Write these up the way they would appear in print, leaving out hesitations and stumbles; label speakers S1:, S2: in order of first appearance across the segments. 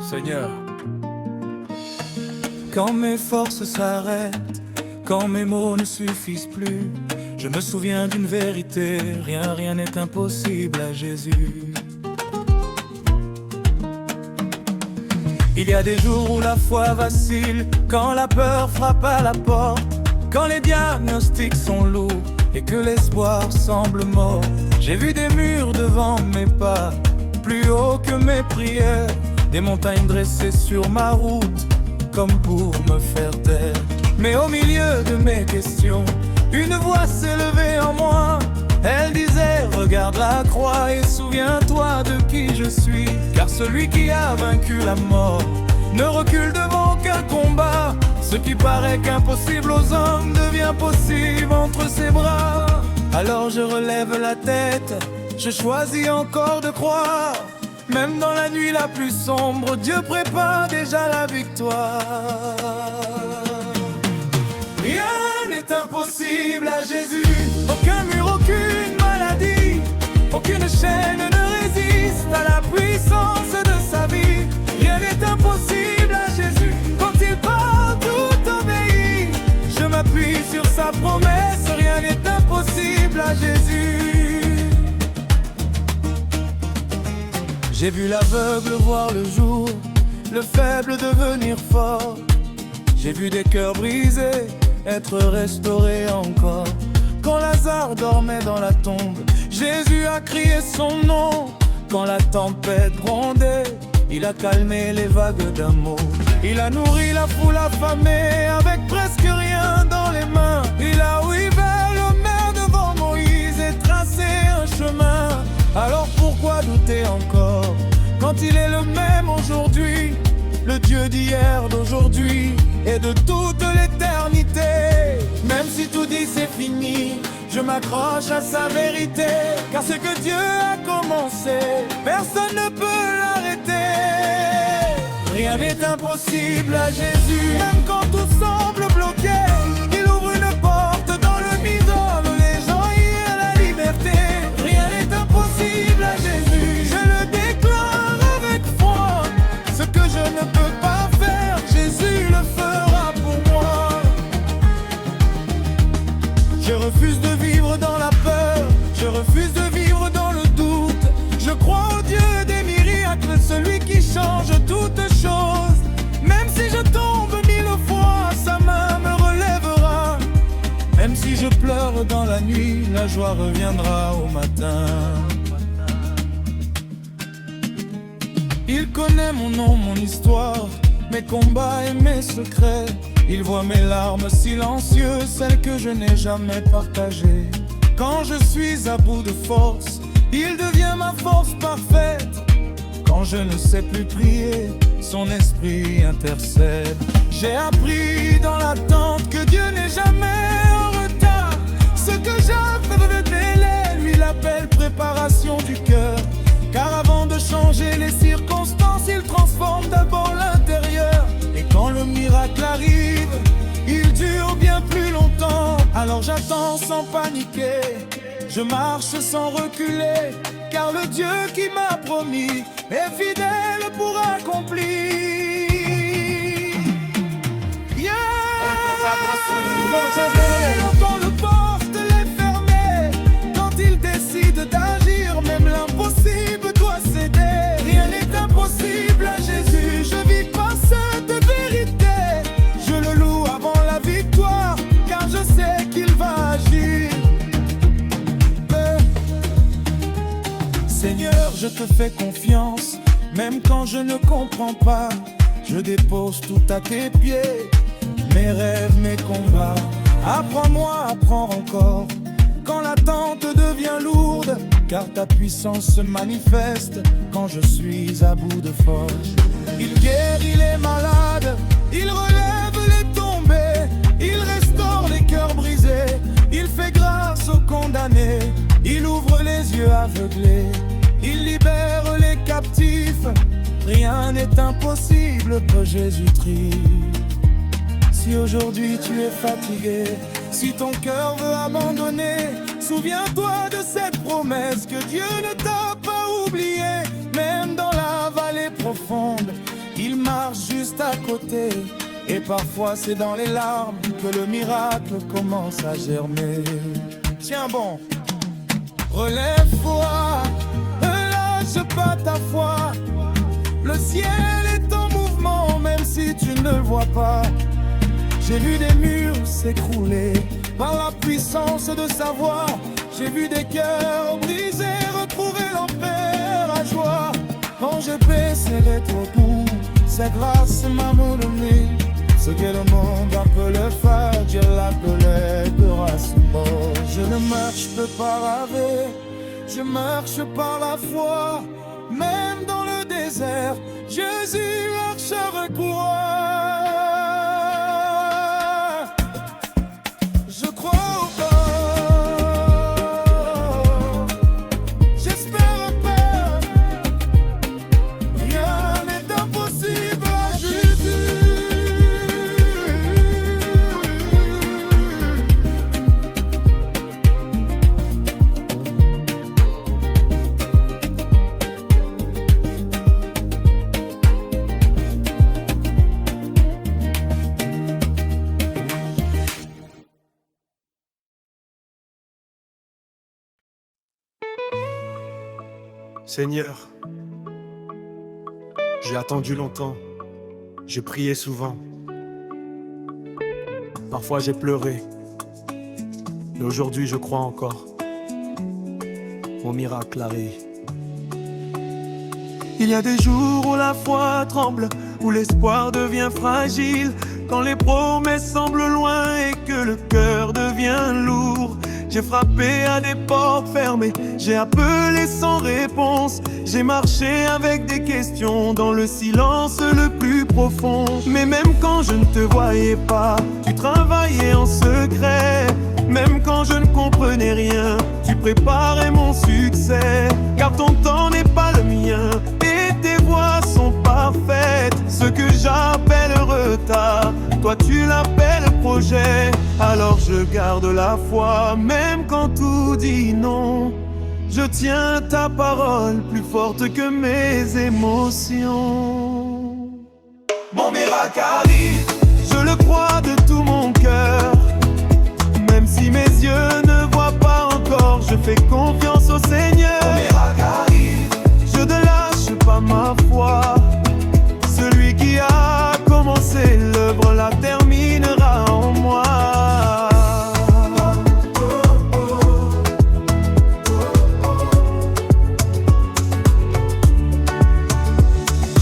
S1: Seigneur. Quand mes forces s'arrêtent, quand mes mots ne suffisent plus, je me souviens d'une vérité, rien n'est impossible à Jésus. Il y a des jours où la foi vacille, quand la peur frappe à la porte, quand les diagnostics sont lourds et que l'espoir semble mort. J'ai vu des murs devant mes pas, plus haut que mes prières, des montagnes dressées sur ma route, comme pour me faire taire. Mais au milieu de mes questions, une voix s'est levée en moi. Elle disait, regarde la croix et souviens-toi de qui je suis. Car celui qui a vaincu la mort ne recule devant aucun combat. Ce qui paraît qu'impossible aux hommes devient possible entre ses bras. Alors je relève la tête, je choisis encore de croire. Même dans la nuit la plus sombre, Dieu prépare déjà la victoire. Rien n'est impossible à Jésus. Aucun mur, aucune maladie, aucune chaîne ne résiste à la puissance de sa vie. Rien n'est impossible à Jésus. Quand il parle, tout obéit. Je m'appuie sur sa promesse. Rien n'est impossible à Jésus. J'ai vu l'aveugle voir le jour, le faible devenir fort. J'ai vu des cœurs brisés être restaurés encore. Quand Lazare dormait dans la tombe, Jésus a crié son nom. Quand la tempête grondait, il a calmé les vagues d'amour. Il a nourri la foule affamée avec presque rien dans les mains. Il a ouvert le mer devant Moïse et tracé un chemin. Alors pourquoi douter encore quand il est le même aujourd'hui, le Dieu d'hier, d'aujourd'hui et de toute l'éternité. Même si tout dit c'est fini, je m'accroche à sa vérité. Car ce que Dieu a commencé, personne ne peut l'arrêter. Rien n'est impossible à Jésus. Même quand tout semble bloqué, il ouvre une porte dans le bidon. Les gens y a la liberté. Rien n'est impossible à Jésus. Je le déclare avec foi. Ce que je ne peux pas faire, Jésus le fera pour moi. Je refuse de vivre dans la peur, je refuse de vivre dans le doute. Je crois au Dieu des miracles, celui qui change toutes choses. Même si je tombe 1000 fois, sa main me relèvera. Même si je pleure dans la nuit, la joie reviendra au matin. Il connaît mon nom, mon histoire, mes combats et mes secrets. Il voit mes larmes silencieuses, celles que je n'ai jamais partagées. Quand je suis à bout de force, il devient ma force parfaite. Quand je ne sais plus prier, son esprit intercède. J'ai appris dans l'attente que Dieu n'est jamais en retard. Ce que j'appelle délai, lui l'appelle préparation du cœur. Car avant de changer les circonstances, il transforme d'abord l'intérieur. Et quand le miracle arrive, il dure bien plus longtemps. Alors j'attends sans paniquer, je marche sans reculer. Car le Dieu qui m'a promis est fidèle pour accomplir. Yeah! Quand le porte est fermé, quand il décide d'agir, même l'impossible doit céder. Rien n'est impossible à Jésus, je vis pas cette vérité. Je le loue avant la victoire, car je sais qu'il va agir. Seigneur, je te fais confiance, même quand je ne comprends pas. Je dépose tout à tes pieds, mes rêves, mes combats. Apprends-moi à prendre encore, quand l'attente devient lourde. Car ta puissance se manifeste quand je suis à bout de force. Il guérit les malades, il relève les tombés, il restaure les cœurs brisés, il fait grâce aux condamnés, il ouvre les yeux aveuglés, il libère les captifs. Rien n'est impossible pour Jésus-Christ. Si aujourd'hui tu es fatigué, si ton cœur veut abandonner, souviens-toi de cette promesse que Dieu ne t'a pas oublié. Même dans la vallée profonde, marche juste à côté. Et parfois c'est dans les larmes que le miracle commence à germer. Tiens bon, relève-toi, ne lâche pas ta foi. Le ciel est en mouvement même si tu ne le vois pas. J'ai vu des murs s'écrouler par la puissance de sa voix. J'ai vu des cœurs brisés retrouver l'enfer à joie. Quand j'ai baissé les trous, cette grâce m'a donné ce que le monde appelle faire, Dieu l'appelait grâce mort. Je ne marche pas rêver, je marche par la foi. Même dans le désert, Jésus marche avec moi. Je crois au Père, j'espère au Père. Rien n'est impossible à Jésus.
S2: Seigneur, j'ai attendu longtemps, j'ai prié souvent. Parfois j'ai pleuré, mais aujourd'hui je crois encore. Mon miracle arrive. Il y a des jours où la foi tremble, où l'espoir devient fragile, quand les promesses semblent loin et que le cœur devient lourd. J'ai frappé à des portes fermées, j'ai appelé sans réponse. J'ai marché avec des questions dans le silence le plus profond. Mais même quand je ne te voyais pas, tu travaillais en secret. Même quand je ne comprenais rien, tu préparais mon succès. Car ton temps n'est pas le mien et tes voies sont parfaites. Ce que j'appelle retard, toi tu l'appelles projet. Alors je garde la foi, même quand tout dit non. Je tiens ta parole plus forte que mes émotions. Mon miracle arrive, je le crois de tout mon cœur. Même si mes yeux ne voient pas encore, je fais confiance au Seigneur. Mon miracle arrive, je ne lâche pas ma foi. Celui qui a commencé l'œuvre la terminera en moi.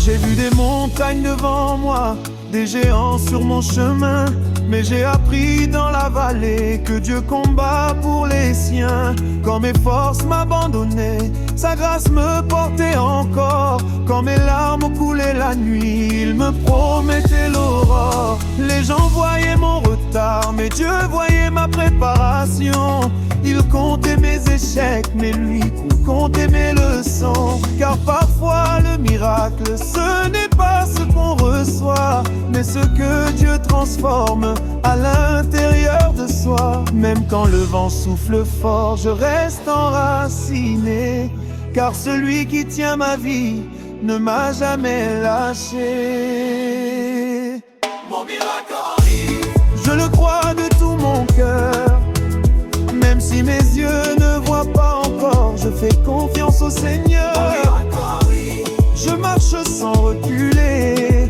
S2: J'ai vu des montagnes devant moi, des géants sur mon chemin. Mais j'ai appris dans la vallée que Dieu combat pour les siens. Quand mes forces m'abandonnaient, sa grâce me portait encore. Quand mes larmes coulaient la nuit, il me promettait l'aurore. Les gens voyaient mon retard, mais Dieu voyait ma préparation. Il comptait mes échecs, mais lui comptait mes leçons. Car parfois le miracle, ce n'est pas ce qu'on reçoit, mais ce que Dieu transforme à l'intérieur de soi. Même quand le vent souffle fort, je reste enraciné. Car celui qui tient ma vie ne m'a jamais lâché. Mon miracle arrive, je le crois de tout mon cœur. Même si mes yeux ne voient pas encore, je fais confiance au Seigneur. Je marche sans reculer,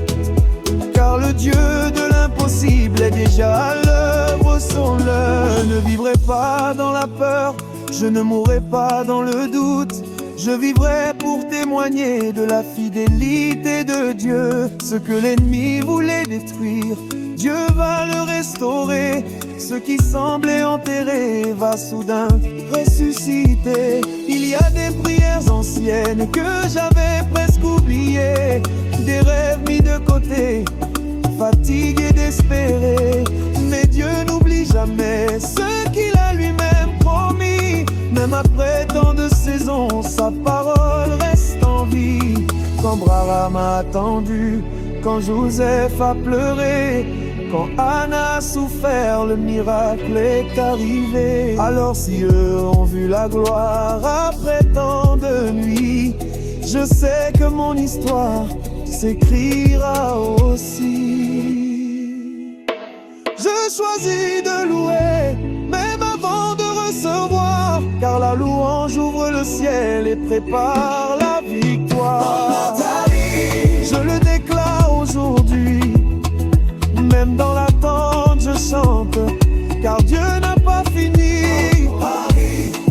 S2: car le Dieu de l'impossible est déjà à l'œuvre sans l'heure. Je ne vivrai pas dans la peur, je ne mourrai pas dans le doute. Je vivrai pour témoigner de la fidélité de Dieu. Ce que l'ennemi voulait détruire, Dieu va le restaurer. Ce qui semblait enterré va soudain ressusciter. Il y a des prières anciennes que j'avais presque oubliées, des rêves mis de côté, fatigué d'espérer. Mais Dieu n'oublie jamais ce qu'il a lui-même promis. Même après tant de saisons, sa parole reste en vie. Quand Abraham a attendu, quand Joseph a pleuré, quand Anna a souffert, le miracle est arrivé. Alors si eux ont vu la gloire après tant de nuits, je sais que mon histoire s'écrira aussi. Je choisis de louer, même avant de recevoir, car la louange ouvre le ciel et prépare la victoire. Je le déclare aujourd'hui, même dans l'attente je chante, car Dieu n'a pas fini.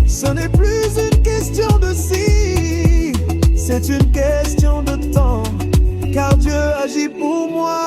S2: Ce n'est plus une question de si, c'est une question de temps, car Dieu agit pour moi.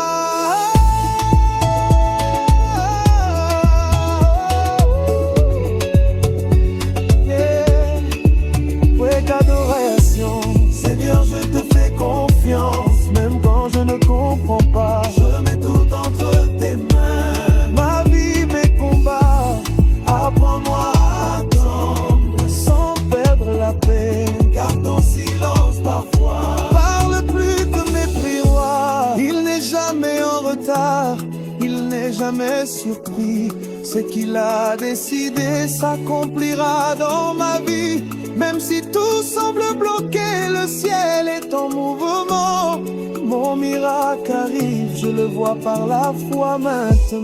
S2: Adoration, Seigneur, je te fais confiance, même quand je ne comprends pas. Je mets tout entre tes mains, ma vie, mes combats. Apprends-moi à attendre sans perdre la paix, car ton silence parfois parle plus que mes prières. Il n'est jamais en retard, il n'est jamais surpris. Ce qu'il a décidé s'accomplira dans ma vie. Même si tout semble bloqué, le ciel est en mouvement. Mon miracle arrive, je le vois par la foi maintenant.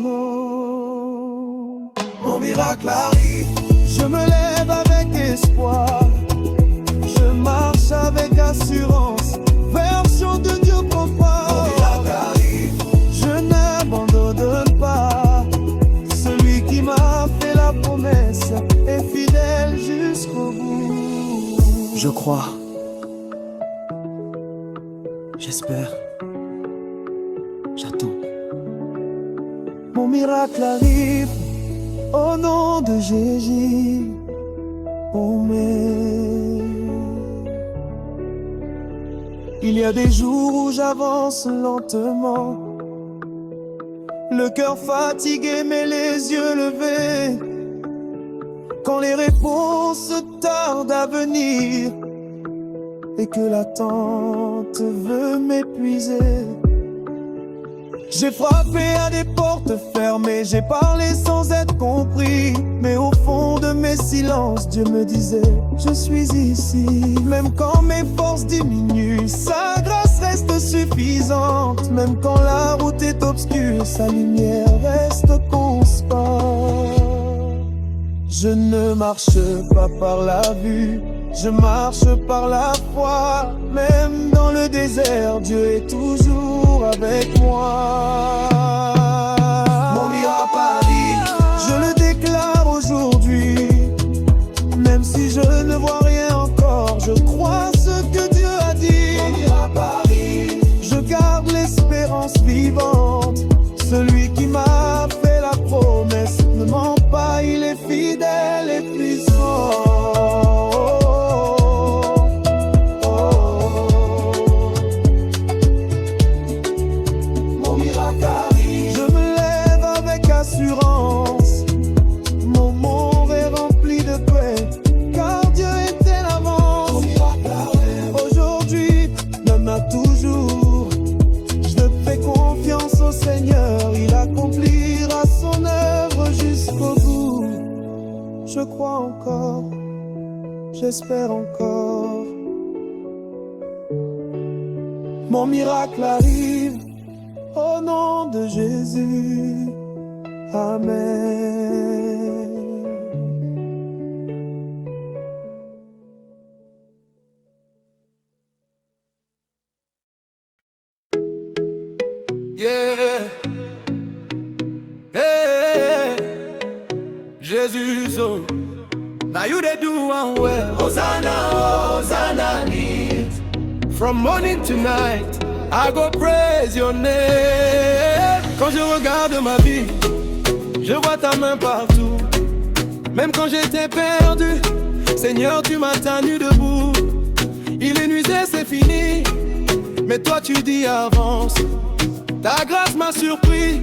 S2: Mon miracle arrive, je me lève avec espoir. Je marche avec assurance, version de Dieu comprend. Mon miracle arrive, je n'abandonne pas. Celui qui m'a fait la promesse est fidèle jusqu'au bout. Je crois, j'espère, j'attends. Mon miracle arrive au nom de Jésus. Amen. Il y a des jours où j'avance lentement, le cœur fatigué mais les yeux levés. Quand les réponses tardent à venir et que l'attente veut m'épuiser. J'ai frappé à des portes fermées, j'ai parlé sans être compris. Mais au fond de mes silences, Dieu me disait, je suis ici. Même quand mes forces diminuent, sa grâce reste suffisante. Même quand la route est obscure, sa lumière reste constante. Je ne marche pas par la vue, je marche par la foi. Même dans le désert, Dieu est toujours avec moi. Mon miracle arrive, je le déclare aujourd'hui. Même si je ne vois rien encore, je crois ce que Dieu a dit. Mon miracle arrive, je garde l'espérance vivante. Celui qui m'a fait la promesse ne ment pas, il est fidèle et puissant. Mon miracle arrive, je me lève avec assurance. Mon monde est rempli de paix, car Dieu était l'avance. Aujourd'hui, même à toujours, je fais confiance au Seigneur. Il accomplira son œuvre jusqu'au bout. Je crois encore, j'espère encore. Mon miracle arrive au nom de Jésus. Amen.
S1: Yeah. Hey, Jesus, oh. Now you they do one well. Hosanna, Hosanna, need. From morning to night, I go praise your name. Quand je regarde ma vie, je vois ta main partout. Même quand j'étais perdu, Seigneur, tu m'as tenu debout. Il est nuit et c'est fini, mais toi tu dis avance. Ta grâce m'a surpris,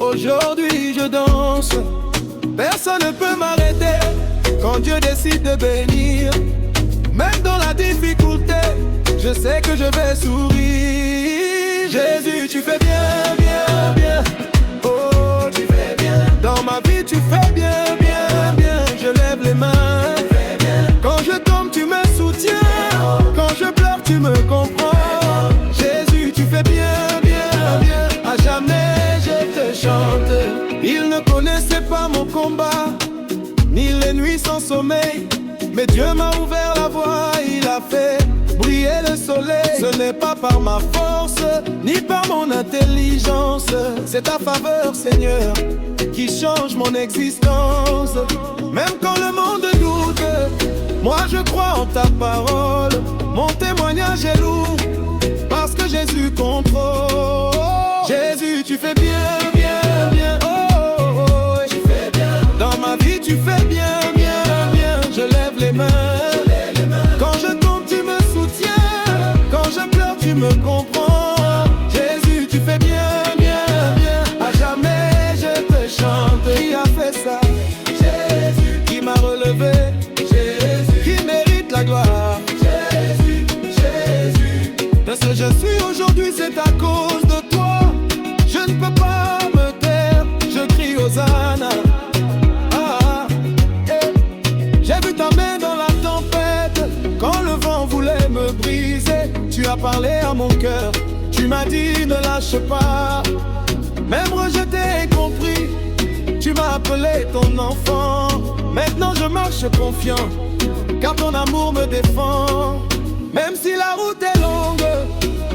S1: aujourd'hui je danse. Personne ne peut m'arrêter quand Dieu décide de bénir. Même dans la difficulté, je sais que je vais sourire. Jésus, tu fais bien, bien, bien. Oh, tu fais bien. Dans ma vie, tu fais bien, bien, bien. Je lève les mains. Quand je tombe, tu me soutiens. Quand je pleure, tu me comprends. Jésus, tu
S2: fais bien, bien, bien. À jamais je te chante. Ils ne connaissaient pas mon combat, ni les nuits sans sommeil. Mais Dieu m'a ouvert la voie, il a fait briller le soleil. Ce n'est pas par ma force, ni par mon intelligence. C'est ta faveur, Seigneur, qui change mon existence. Même quand le monde doute, moi je crois en ta parole. Mon témoignage est lourd, parce que Jésus contrôle. Jésus, tu fais bien, bien, bien. Oh, oh, oh. Tu fais bien. Dans ma vie, tu fais bien, bien, bien. Je lève les mains. Quand je tombe, tu me soutiens. Quand je pleure, tu me comprends. Jésus, tu fais bien, bien, bien. À jamais je te chante. Qui a fait ça? Jésus. Qui m'a relevé? Jésus. Qui mérite la gloire? Jésus, Jésus. De ce que je suis aujourd'hui, c'est à cause de toi. Je ne peux pas me taire, je crie Hosanna. J'ai vu ta main dans la tempête, quand le vent voulait me briser. Tu as parlé à mon cœur, tu m'as dit ne lâche pas. Même rejeté et compris, tu m'as appelé ton enfant. Maintenant je marche confiant, car ton amour me défend. Même si la route est longue,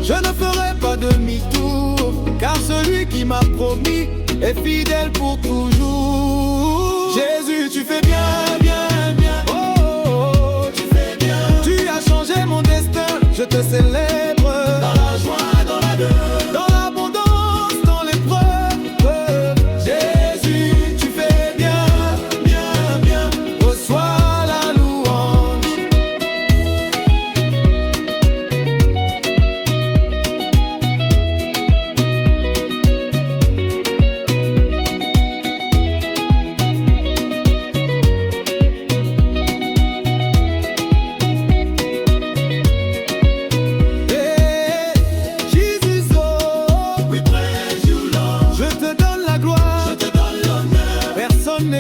S2: je ne ferai pas demi-tour, car celui qui m'a promis est fidèle pour toujours. Jésus, tu fais bien, bien, bien. Oh, oh, oh, tu fais bien. Tu as changé mon destin, je te célèbre. Dans la joie, dans la douleur, dans l'abondance, dans l'épreuve. Jésus, tu fais bien, bien, bien. Reçois la louange.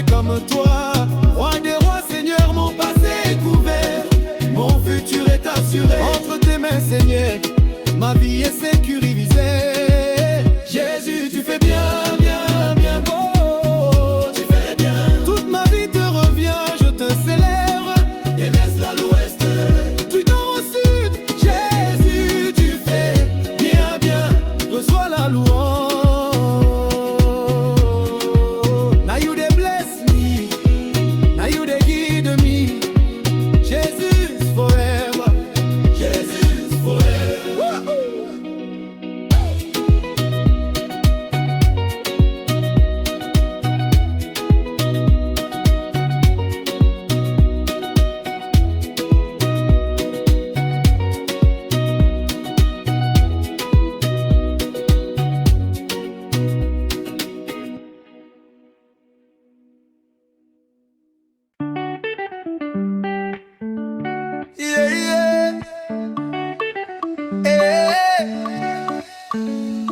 S2: Comme toi, roi des rois, Seigneur, mon passé est couvert, mon futur est assuré. Entre tes mains, Seigneur, ma vie est sécurisée. Jésus, tu fais bien, bien, bien. Oh, tu fais bien. Toute ma vie te revient, je te célèbre. Et l'est à l'ouest, du nord au sud. Jésus, tu fais bien, bien. Reçois la louange.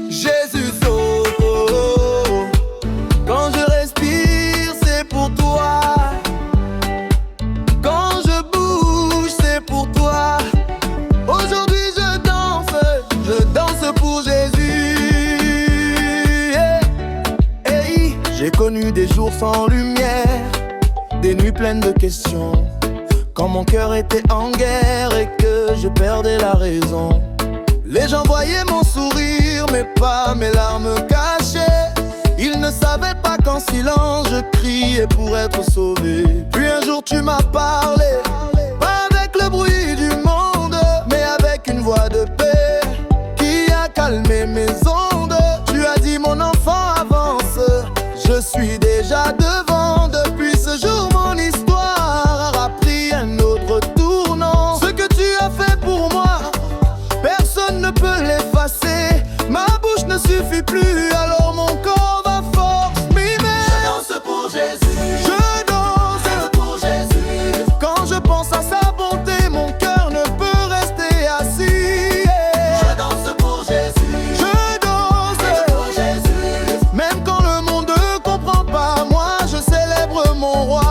S2: Jésus, oh, oh, oh. Quand je respire, c'est pour toi. Quand je bouge, c'est pour toi. Aujourd'hui, je danse pour Jésus. Hey, hey. J'ai connu des jours sans lumière, des nuits pleines de questions, quand mon cœur était en guerre et que je perdais la raison. Les gens voyaient mon sourire, mais pas mes larmes cachées. Ils ne savaient pas qu'en silence je criais pour être sauvé. Puis un jour tu m'as parlé, pas avec le bruit du monde, mais avec une voix de paix qui a calmé mes ondes. Tu as dit mon enfant avance, je suis déjà devant. Depuis ce jour mon histoire a pris un autre tournant. Ce que tu as fait pour moi, personne ne peut l'effacer. Ma bouche ne suffit plus, alors mon corps va force m'y mettre.
S3: Je danse pour Jésus.
S2: Je danse
S3: pour Jésus.
S2: Quand je pense à sa bonté, mon cœur ne peut rester assis.
S3: Je danse pour Jésus.
S2: Je danse
S3: pour Jésus.
S2: même quand le monde ne comprend pas, moi je célèbre mon roi.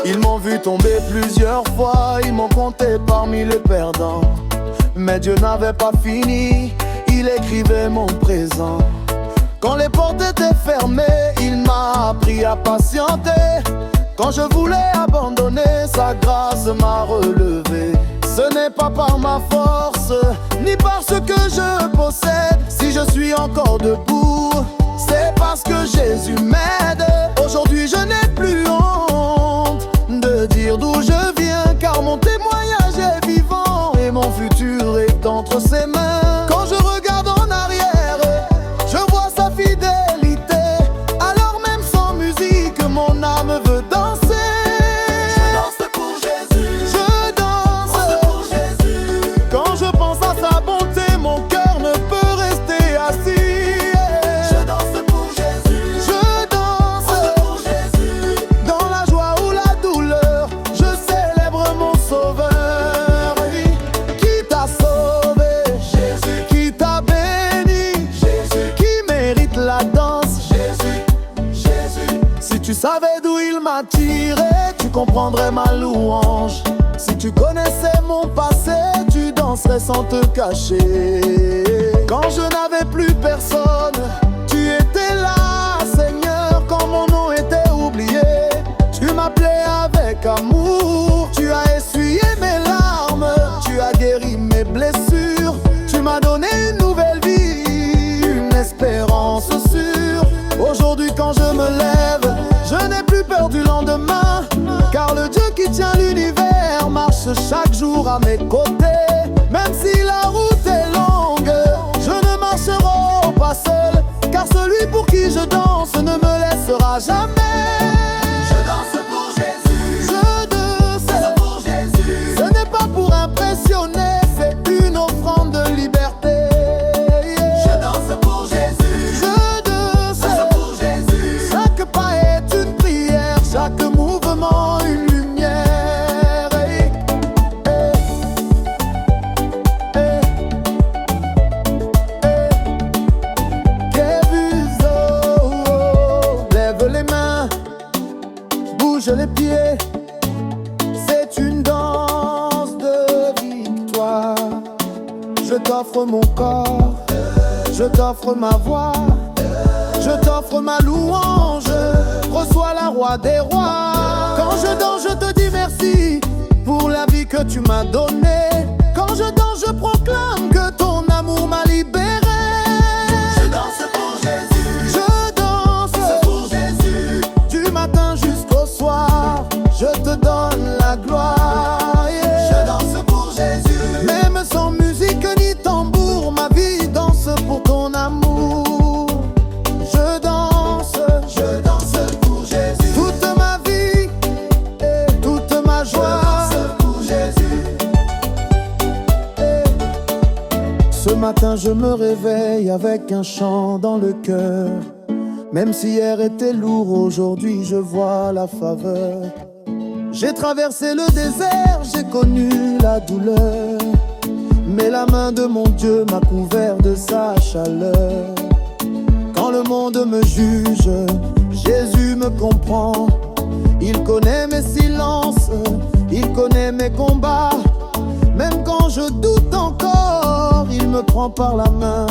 S2: Ils m'ont vu tomber plusieurs fois, ils m'ont compté parmi les perdants. Mais Dieu n'avait pas fini, il écrivait mon présent. Quand les portes étaient fermées, il m'a appris à patienter. Quand je voulais abandonner, sa grâce m'a relevé. Ce n'est pas par ma force, ni par ce que je possède. Si je suis encore debout, c'est parce que Jésus m'aide. Aujourd'hui je n'ai plus honte de dire d'où je viens, car mon témoignage est vivant et mon futur est entre ses mains. Quand je regarde en arrière, je vois sa fidélité. Alors même sans musique, mon âme veut danser.
S3: Je danse pour Jésus.
S2: Je danse
S3: pour Jésus.
S2: quand je pense à sa bonté, mon cœur ne peut rester assis.
S3: Je danse pour Jésus.
S2: Je danse
S3: Pour Jésus.
S2: dans la joie ou la douleur, je célèbre mon sauveur. Qui t'a sauvé,
S3: Jésus.
S2: qui t'a béni,
S3: Jésus.
S2: qui mérite la danse.
S3: Jésus. Jésus.
S2: Si tu savais d'où il m'a tiré, tu comprendrais ma louange. Si tu connaissais mon passé, tu danserais sans te cacher. Quand je n'avais plus personne, tu étais là, Seigneur. Quand mon nom était oublié, tu m'appelais avec amour. Tu as essuyé mes larmes, tu as guéri mes blessures. Tu m'as donné une nouvelle vie, une espérance sûre. Aujourd'hui quand je me lève, je n'ai plus peur du lendemain, car le Dieu qui tient l'univers marche chaque jour à mes côtés. Même si la route est longue, je ne marcherai pas seul, car celui pour qui je danse ne me laissera jamais.
S3: Je danse pour Jésus.
S2: Je danse,
S3: Pour Jésus.
S2: ce n'est pas pour impressionner, c'est une offrande de liberté.
S3: Je danse pour Jésus.
S2: Je danse,
S3: Pour Jésus.
S2: chaque pas est une prière, chaque mouvement une lumière. Lève les mains, bouge les pieds, c'est une danse de victoire. Je t'offre mon corps, je t'offre ma voix, je t'offre ma louange, reçois la roi des rois. Quand je danse, je te dis merci pour la vie que tu m'as donnée. Quand je danse, je proclame que ton amour m'a libéré.
S3: Je danse pour Jésus.
S2: Je danse
S3: Pour Jésus.
S2: du matin jusqu'au soir, je te donne la gloire. Yeah.
S3: Je danse pour Jésus.
S2: Même sans musique ni tambour, ma vie danse pour ton amour. Je danse
S3: pour Jésus.
S2: toute ma vie et toute ma joie.
S3: Pour Jésus.
S2: Ce matin je me réveille avec un chant dans le cœur. Même si hier était lourd, aujourd'hui je vois la faveur. J'ai traversé le désert, j'ai connu la douleur, mais la main de mon Dieu m'a couvert de sa chaleur. Quand le monde me juge, Jésus me comprend. Il connaît mes silences, il connaît mes combats. Même quand je doute encore, il me prend par la main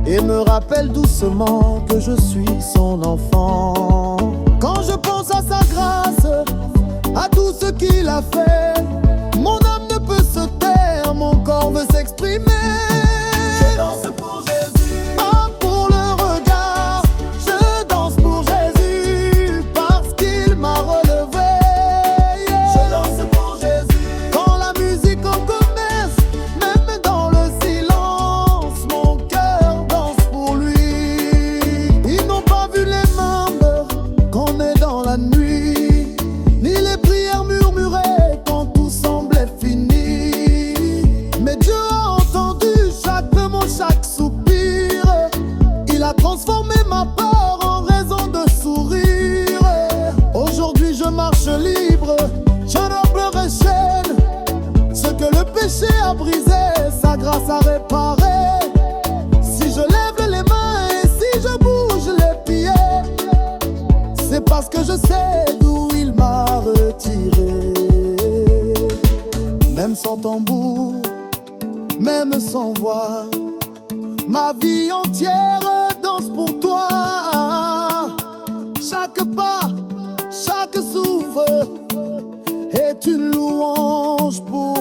S2: et me rappelle doucement que je suis son enfant. Quand je pense à sa grâce, à tout ce qu'il a fait, mon âme ne peut se taire, mon corps veut s'exprimer.
S3: Je danse pour Jésus.
S2: Ah, pour le regard, je danse pour Jésus, parce qu'il m'a relevé. Yeah.
S3: Je danse pour Jésus.
S2: Quand la musique commence, même dans le silence, mon cœur danse pour lui. Ils n'ont pas vu les mains qu'on est dans la nuit, ni les prières murmurées quand tout semblait fini. Mais Dieu a entendu chaque mot, chaque soupir. Il a transformé ma peur en raison de sourire. Aujourd'hui je marche libre, je ne plus chaîne. Ce que le péché a brisé, sa grâce a réparé. Si je lève les mains et si je bouge les pieds, c'est parce que je sais d'où il m'a retiré. Même sans tambour, même sans voix, Ma vie entière danse pour toi. Chaque pas, chaque souffle est une louange pour